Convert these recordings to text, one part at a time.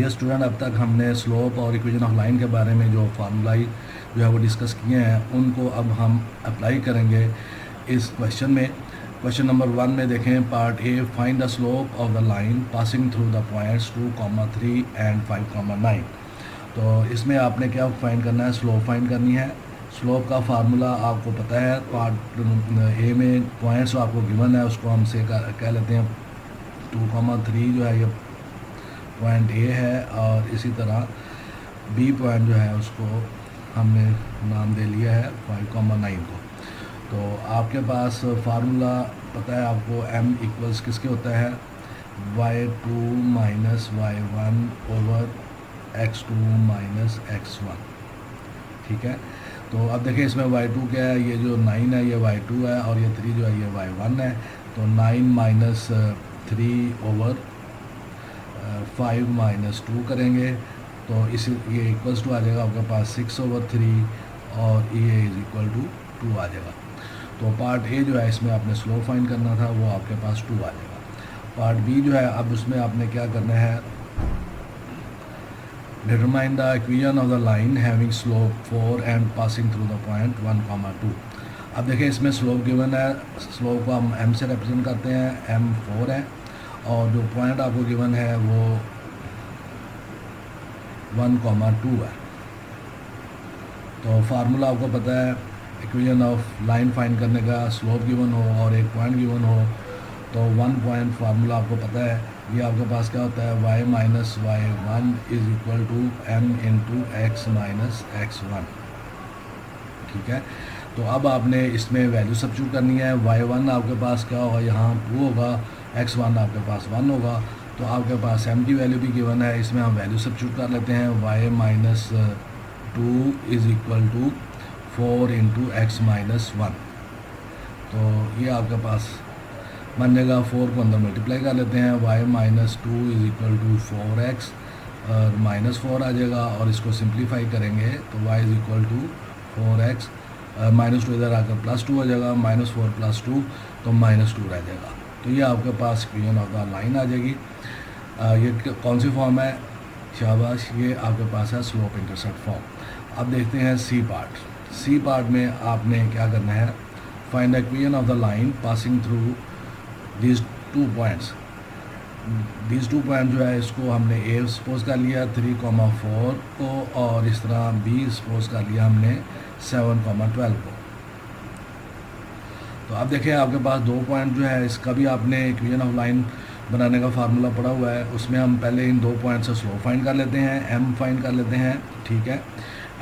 Dear student, अब तक हमने स्लोप और इक्वेशन ऑफ लाइन के बारे में जो फार्मूलाई जो है वो डिस्कस किए हैं, उनको अब हम अप्लाई करेंगे इस क्वेश्चन में। क्वेश्चन नंबर 1 में देखें, part A, find the slope of the line passing through the points 2,3 and 5,9। तो इसमें आपने क्या फाइंड करना है, स्लोप फाइंड करनी है। स्लोप का फार्मूला आपको पता है, पार्ट ए में पॉइंट्स आपको गिवन है, उसको हम से कह लेते हैं 2,3 जो है ये पॉइंट ए है, और इसी तरह बी पॉइंट जो है उसको हमने नाम दे लिया है 5,9 को। तो आपके पास फार्मूला पता है आपको, m इक्वल्स किसके होता है, y2 minus y1 over x2 minus x1। ठीक है, तो अब देखिए इसमें y2 क्या है, ये जो 9 है ये y2 है, और ये 3 जो है ये y1 है। तो 9 माइनस 3 ओवर 5 माइनस 2 करेंगे, तो इस ये इक्वल्स टू आ जाएगा आपके पास 6/3, और ये इज इक्वल टू 2 आ जाएगा। तो पार्ट ए जो है इसमें आपने स्लोप फाइंड करना था, वो आपके पास 2 आ जाएगा। पार्ट बी जो है, अब उसमें आपने क्या करना है, determine the equation of the line having slope 4 and passing through the point 1,2। अब देखिए इसमें स्लोप गिवन है, स्लोप को हम m से रिप्रेजेंट करते हैं, m 4 है, और जो पॉइंट आपको गिवन है वो 1,2 है। तो फार्मूला आपको पता है, इक्वेशन ऑफ लाइन फाइंड करने का, स्लोप गिवन हो और एक पॉइंट गिवन हो, तो 1 पॉइंट फार्मूला आपको पता है, ये आपके पास क्या होता है, y minus y1 is equal to m into x minus x1। ठीक है, तो अब आपने इसमें वैल्यू सब्स्टिट्यूट करनी है। y1 आपके पास क्या होगा, यहाँ 2 होगा, x1 आपके पास 1 होगा। तो आपके पास m की वैल्यू भी गिवन है, इसमें हम वैल्यू सब्स्टिट्यूट कर लेते हैं। y minus 2 is equal to 4 into x minus 1। तो ये आपके पास बन जाएगा, 4 को अंदर मल्टीप्लाई कर लेते हैं, y minus 2 is equal to 4x और माइनस 4 आ जाएगा, और इसको सिंप्लीफाई करेंगे तो y is equal to 4x, minus 2 इधर आकर प्लस 2 हो जाएगा, माइनस 4 प्लस 2 तो माइनस 2 रह जाएगा। तो ये आपके पास इक्वेशन ऑफ द लाइन आ जाएगी। ये कौन सी फॉर्म है, शाबाश, ये आपके पास है स्लोप इंटरसेप्ट फॉर्म। अब देखते हैं सी पार्ट। सी पार्ट में आपने क्या करना है, find the equation of the line passing through these 2 points. These 2 point जो है इसको हमने ए सपोज कर लिया 3,4 को, और इस तरह बी सपोज कर लिया हमने 7,12 को। तो अब देखिए आपके पास 2 पॉइंट जो है, इसका भी आपने इक्वेशन ऑफ लाइन बनाने का फार्मूला पड़ा हुआ है। उसमें हम पहले इन 2 पॉइंट से स्लोप फाइंड कर लेते हैं, m फाइंड कर लेते हैं। ठीक है,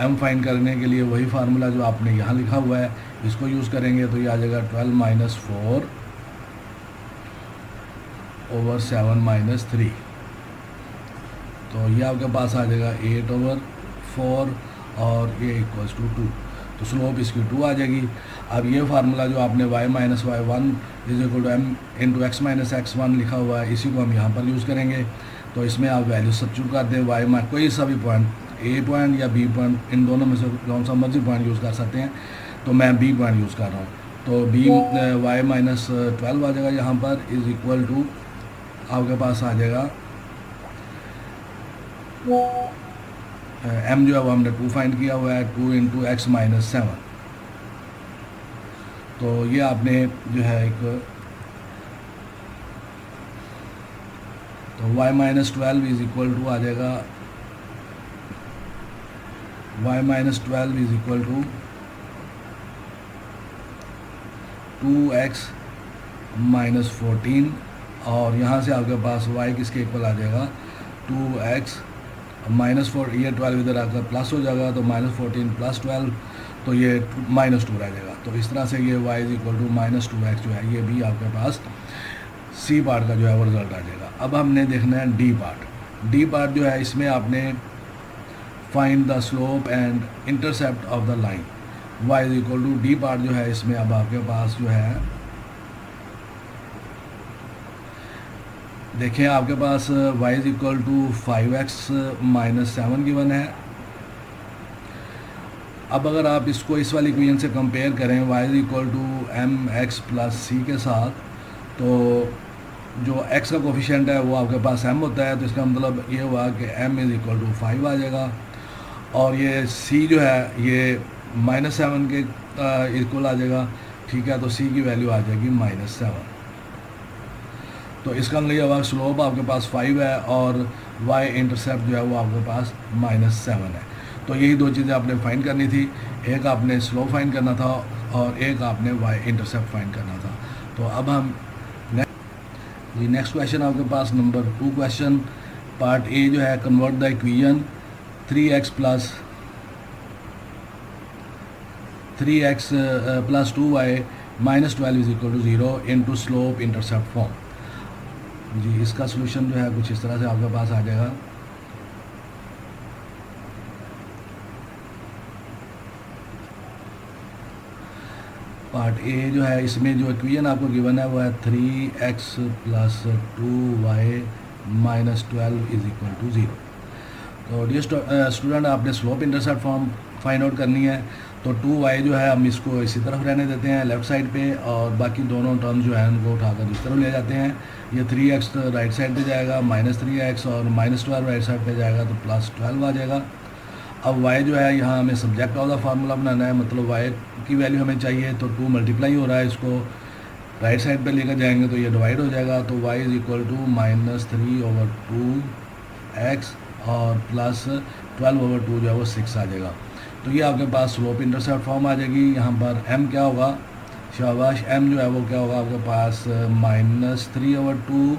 m फाइंड करने के लिए वही फार्मूला जो आपने यहाँ लिखा हुआ है इसको यूज़ करेंगे, तो ये आ जाएगा 12 माइनस 4 ओवर 7 माइनस 3। तो ये आपके पास आ जाएगा 8/4, और ये इक्वल्स टू 2। तो स्लोप इसकी 2 आ जाएगी। अब ये फार्मूला जो आपने y minus y1 is equal to m into x minus x1 लिखा हुआ है, इसी को हम यहाँ पर यूज़ करेंगे। तो इसमें आप वैल्यू सब्स्टिट्यूट कर दें, y कोई सा भी पॉइंट, a पॉइंट या b पॉइंट, इन दोनों में से कौन सा मर्जी पॉइंट यूज़ कर सकते हैं। तो मैं b पॉइंट यूज़ कर रहा हूँ, तो y माइनस 12 आ जाएगा यहाँ पर, इज इक्वल टू आपके पास आ जाएगा m जो है वो हमने 2 फाइंड किया हुआ है, 2 इंटू एक्स माइनस 7। तो ये आपने जो है एक, तो y minus 12 is equal to आ जाएगा, y minus 12 is equal to 2x minus 14, और यहाँ से आपके पास y किसके इक्वल आ जाएगा, 2x माइनस 4, ये 12 इधर आकर प्लस हो जाएगा, तो माइनस 14 प्लस 12, तो ये माइनस 2 रह जाएगा। तो इस तरह से ये y is equal to minus 2x जो है, ये भी आपके पास सी पार्ट का जो है वो रिजल्ट आ जाएगा। अब हमने देखना है डी पार्ट। डी पार्ट जो है इसमें आपने find the slope and intercept of the line, y is equal to, D part जो है इसमें अब आपके पास जो है, देखिए आपके पास y is equal to 5x minus 7 given है। अब अगर आप इसको इस वाली इक्वेशन से कंपेयर करें y is equal to mx plus c के साथ, तो जो x का कोफिशिएंट है वो आपके पास m होता है, तो इसका मतलब ये हुआ कि m इज़ इक्वल टू 5 आ जाएगा। और ये c जो है ये -7 के इक्वल आ जाएगा, ठीक है। तो c की वैल्यू आ जाएगी -7। तो इसका मतलब ये हुआ स्लोप आपके पास 5 है और y इंटरसेप्ट जो है वो आपके पास -7 है। तो यही दो चीज़ें आपने फाइंड करनी थी, एक आपने स्लोप फाइंड करना था और एक आपने y इंटरसेप्ट फाइंड करना था। तो अब हम नेक्स्ट क्वेश्चन आपके पास नंबर 2 क्वेश्चन पार्ट ए जो है, convert the equation 3x plus 2y -12 is equal to 0 into slope intercept form. जी, इसका सोल्यूशन जो है कुछ इस तरह से आपके पास आ जाएगा। पार्ट ए जो है, इसमें जो इक्वेशन आपको गिवन है वो है 3x plus 2y -12 is equal to 0। तो डियर स्टूडेंट, आपने slope intercept form find out करनी है। तो 2y जो है हम इसको इसी तरफ रहने देते हैं लेफ़्ट साइड पे, और बाकी दोनों टर्म्स जो है उनको उठाकर इस तरफ ले जाते हैं। ये 3x तो राइट साइड पे जाएगा, -3x और -12 राइट साइड पे जाएगा, तो +12 आ जाएगा। अब y जो है यहाँ हमें सब्जेक्ट ऑफ द फार्मूला बनाना है, मतलब y की वैल्यू हमें चाहिए, तो 2 मल्टीप्लाई हो रहा है, इसको राइट साइड पे लेकर जाएंगे तो ये डिवाइड हो जाएगा। तो y is equal to -3/2x और +12/2 जो है वो 6 आ जाएगा। तो ये आपके पास स्लोप इंटरसेप्ट फॉर्म आ जाएगी। यहाँ पर m क्या होगा, शाबाश, m जो है वो क्या होगा आपके पास -3/2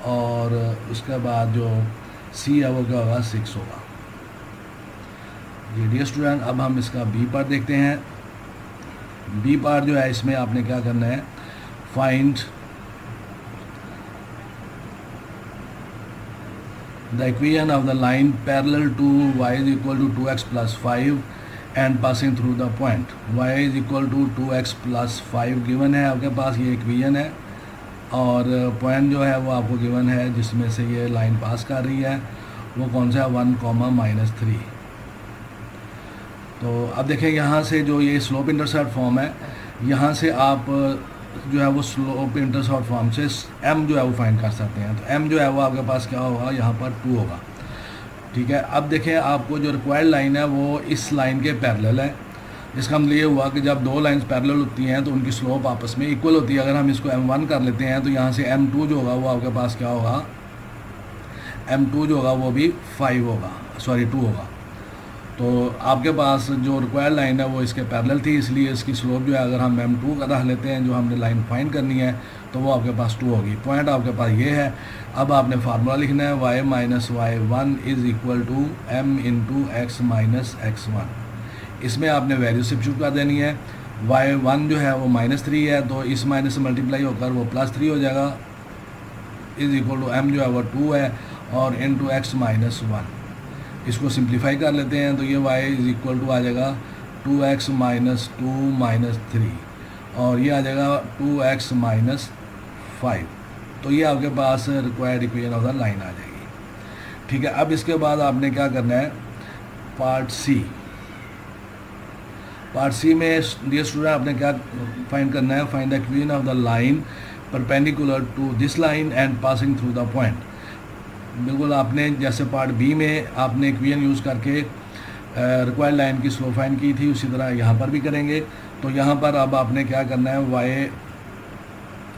और उसके बाद जो c है वो क्या होगा 6 होगा। जी डियर स्टूडेंट, अब हम इसका बी पार्ट देखते हैं। बी पार्ट जो है इसमें आपने क्या करना है, find the equation of the line parallel to y is equal to 2x plus 5 and passing through the point. y is equal to 2x plus 5 given है आपके पास, ये इक्वेशन है, और पॉइंट जो है वो आपको गिवन है जिसमें से ये लाइन पास कर रही है, वो कौन सा है, 1, -3। तो अब देखें यहाँ से जो ये स्लोप इंटरसेप्ट फॉर्म है, यहाँ से आप जो है वो स्लोप इंटरसेप्ट फॉर्म से m जो है वो फाइंड कर सकते हैं। तो m जो है वो आपके पास क्या होगा, यहाँ पर 2 होगा, ठीक है। अब देखें आपको जो रिक्वायर्ड लाइन है वो इस लाइन के पैरेलल है। इसका मतलब ये हुआ कि जब दो लाइंस पैरेलल होती हैं तो उनकी स्लोप आपस में इक्वल होती है। अगर हम इसको m1 कर लेते हैं तो यहाँ से m2 जो होगा वो आपके पास क्या होगा, m2 जो होगा वो भी 2 होगा। तो आपके पास जो रिक्वायर्ड लाइन है वो इसके पैरेलल थी, इसलिए इसकी स्लोप जो है अगर हम m2 का रख लेते हैं, जो हमने लाइन फाइंड करनी है, तो वो आपके पास 2 होगी। पॉइंट आपके पास ये है। अब आपने फार्मूला लिखना है y - y1 is equal to m into x minus x1। इसमें आपने वैल्यू सब्स्टिट्यूट कर देनी है। y1 जो है वो -3 है, तो इस माइनस से मल्टीप्लाई होकर वो +3 हो जाएगा, इज़ इक्वल टू m जो है वो 2 है और इंटू x माइनस 1। इसको सिंप्लीफाई कर लेते हैं तो ये y इज़ इक्वल टू आ जाएगा 2x माइनस 2 माइनस 3 और ये आ जाएगा 2x माइनस 5। तो ये आपके पास required equation of the line आ जाएगी, ठीक है। अब इसके बाद आपने क्या करना है, पार्ट सी में डियर स्टूडेंट आपने क्या फाइंड करना है, find the equation of the line perpendicular to this line and passing through the point. बिल्कुल आपने जैसे पार्ट बी में आपने इक्वेशन यूज़ करके रिक्वायर्ड लाइन की स्लोप फाइंड की थी, उसी तरह यहाँ पर भी करेंगे। तो यहाँ पर अब आपने क्या करना है, y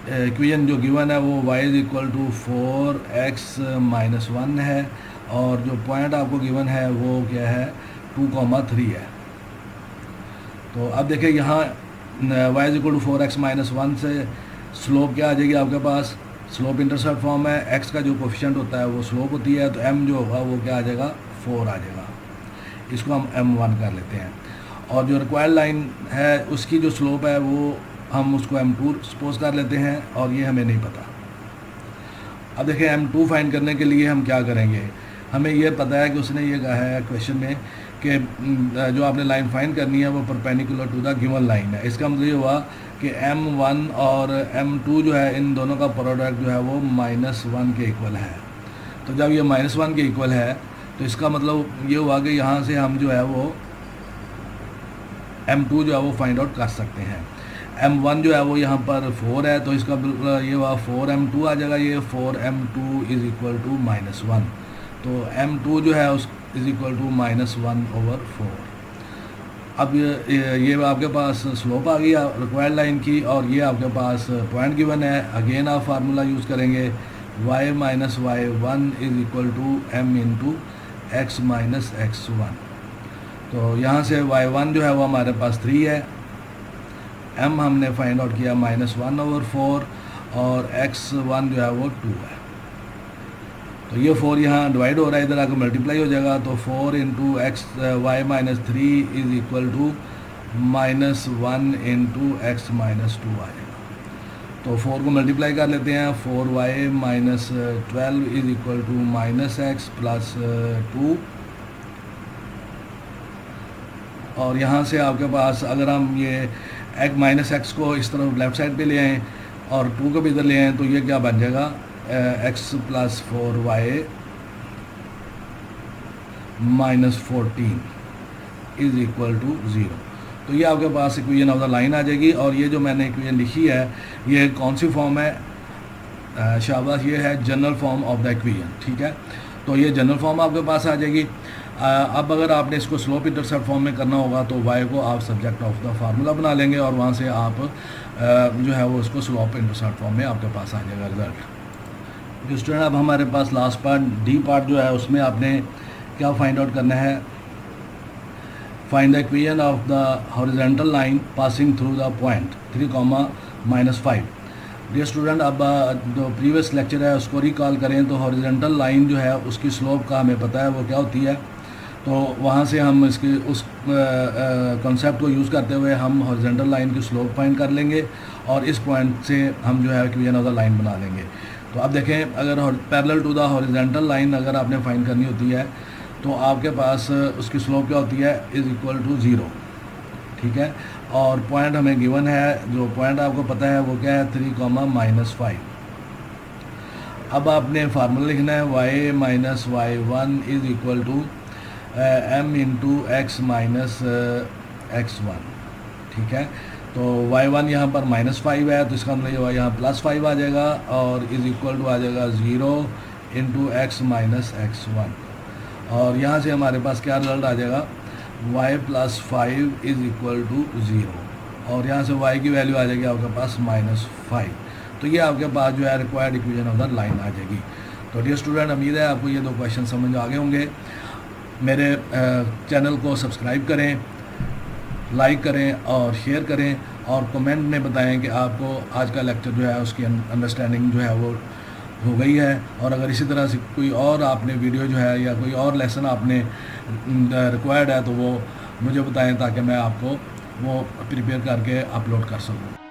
इक्वेशन जो गिवन है वो y is equal to 4x minus 1 है, और जो पॉइंट आपको गिवन है वो क्या है, 2,3 है। तो अब देखिए यहाँ y is equal to 4x minus 1 से स्लोप क्या आ जाएगी आपके पास, स्लोप इंटरसेप्ट फॉर्म है, x का जो कोफिशिएंट होता है वो स्लोप होती है, तो m जो होगा वो क्या आ जाएगा, 4 आ जाएगा। इसको हम m1 कर लेते हैं। और जो रिक्वायर्ड लाइन है उसकी जो स्लोप है वो हम उसको m2 सपोज कर लेते हैं, और ये हमें नहीं पता। अब देखिए m2 फाइंड करने के लिए हम क्या करेंगे, हमें ये पता है कि उसने ये कहा है क्वेश्चन में कि जो आपने लाइन फाइंड करनी है वो perpendicular to the given line है। इसका मतलब ये हुआ कि m1 और m2 जो है इन दोनों का प्रोडक्ट जो है वो -1 के इक्वल है। तो जब ये -1 के इक्वल है तो इसका मतलब ये हुआ कि यहाँ से हम जो है वो m2 जो है वो फाइंड आउट कर सकते हैं। m1 जो है वो यहाँ पर 4 है, तो इसका ये हुआ 4m2 आ जाएगा, ये 4m2 इज़ इक्वल टू -1, तो m2 जो है उस इज़ इक्वल टू -1/4। अब ये आपके पास स्लोप आ गई रिक्वायर्ड लाइन की, और ये आपके पास पॉइंट गिवन है। अगेन आप फार्मूला यूज़ करेंगे, y minus y1 is equal to m into x minus x1। तो यहाँ से y1 जो है वो हमारे पास 3 है, m हमने फाइंड आउट किया -1/4, और x1 जो है वो 2 है। तो ये 4 यहाँ डिवाइड हो रहा है, इधर आकर मल्टीप्लाई हो जाएगा, तो 4 into x y minus 3 is equal to -1 into x minus 2 आ जाएगा। तो 4 को मल्टीप्लाई कर लेते हैं, 4y minus 12 is equal to -x plus 2, और यहाँ से आपके पास अगर हम ये -x को इस तरफ लेफ़्ट साइड पे ले आएँ और 2 को भी इधर ले आएँ, तो ये क्या बन जाएगा, x plus 4y minus 14 is equal to 0। तो ये आपके पास इक्वेशन ऑफ द लाइन आ जाएगी। और ये जो मैंने इक्वेशन लिखी है ये कौन सी फॉर्म है, शाबाश, ये है general form of the equation, ठीक है। तो ये जनरल फॉर्म आपके पास आ जाएगी। अब अगर आपने इसको स्लोप इंटरसेप्ट फॉर्म में करना होगा तो y को आप सब्जेक्ट ऑफ द फार्मूला बना लेंगे, और वहाँ से आप जो है वो उसको स्लोप इंटरसेप्ट फॉर्म में आपके पास आ जाएगा रिजल्ट। जो स्टूडेंट, अब हमारे पास लास्ट पार्ट डी पार्ट जो है उसमें आपने क्या फाइंड आउट करना है, find the equation of the horizontal line passing through the point 3, -5। Dear student, अब जो प्रीवियस लेक्चर है उसको रिकॉल करें, तो हॉरिजॉन्टल लाइन जो है उसकी स्लोप का हमें पता है वो क्या होती है। तो वहाँ से हम इसकी उस कॉन्सेप्ट को यूज़ करते हुए हम हॉरिजॉन्टल लाइन की स्लोप फाइंड कर लेंगे, और इस पॉइंट से हम जो है इक्वेशन ऑफ द लाइन बना लेंगे। तो अब देखें, अगर parallel to the horizontal line अगर आपने फाइंड करनी होती है तो आपके पास उसकी स्लोप क्या होती है, इज़ इक्वल टू 0, ठीक है। और पॉइंट हमें गिवन है, जो पॉइंट आपको पता है वो क्या है, 3, -5। अब आपने फार्मूला लिखना है, y minus y1 is equal to m into x minus x1, ठीक है। तो y1 यहाँ पर -5 है, तो इसका मतलब यहाँ +5 आ जाएगा, और इज़ इक्वल टू आ जाएगा 0 इंटू एक्स माइनस x1, और यहाँ से हमारे पास क्या रिजल्ट आ जाएगा, y plus 5 is equal to 0, और यहाँ से y की वैल्यू आ जाएगी आपके पास -5। तो ये आपके पास जो है required equation of the line आ जाएगी। तो डियर स्टूडेंट, उम्मीद है आपको ये 2 क्वेश्चन समझ आ गए होंगे। मेरे चैनल को सब्सक्राइब करें, लाइक करें और शेयर करें, और कमेंट में बताएं कि आपको आज का लेक्चर जो है उसकी अंडरस्टैंडिंग जो है वो हो गई है। और अगर इसी तरह से कोई और आपने वीडियो जो है या कोई और लेसन आपने रिक्वायर्ड है तो वो मुझे बताएं, ताकि मैं आपको वो प्रिपेयर करके अपलोड कर सकूं।